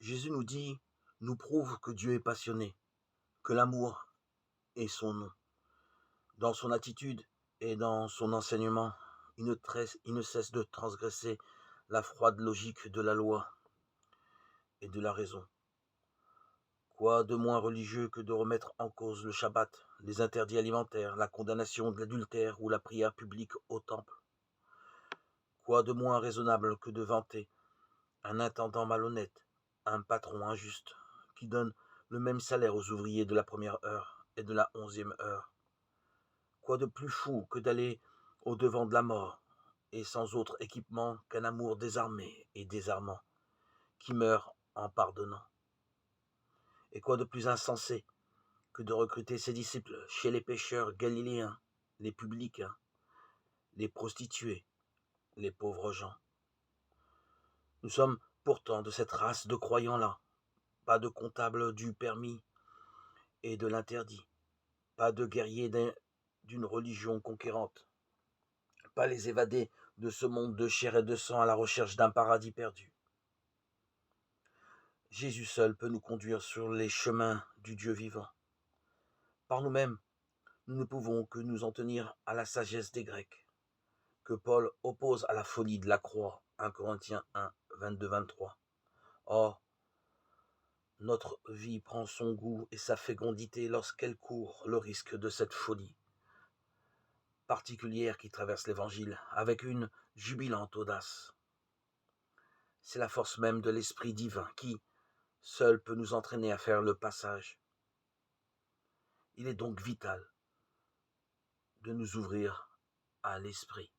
Jésus nous prouve que Dieu est passionné, que l'amour est son nom. Dans son attitude et dans son enseignement, il ne cesse de transgresser la froide logique de la loi et de la raison. Quoi de moins religieux que de remettre en cause le Shabbat, les interdits alimentaires, la condamnation de l'adultère ou la prière publique au temple? Quoi de moins raisonnable que de vanter un intendant malhonnête, un patron injuste, qui donne le même salaire aux ouvriers de la première heure et de la 11e heure? Quoi de plus fou que d'aller au-devant de la mort, et sans autre équipement qu'un amour désarmé et désarmant, qui meurt en pardonnant? Et quoi de plus insensé que de recruter ses disciples chez les pêcheurs galiléens, les publicains, les prostituées, les pauvres gens? Nous sommes pourtant de cette race de croyants-là, pas de comptables du permis et de l'interdit, pas de guerriers d'une religion conquérante, pas les évadés de ce monde de chair et de sang à la recherche d'un paradis perdu. Jésus seul peut nous conduire sur les chemins du Dieu vivant. Par nous-mêmes, nous ne pouvons que nous en tenir à la sagesse des Grecs, que Paul oppose à la folie de la croix, 1 Corinthiens 1, 22-23. Or, notre vie prend son goût et sa fécondité lorsqu'elle court le risque de cette folie particulière qui traverse l'Évangile avec une jubilante audace. C'est la force même de l'Esprit divin qui, seul, peut nous entraîner à faire le passage. Il est donc vital de nous ouvrir à l'Esprit.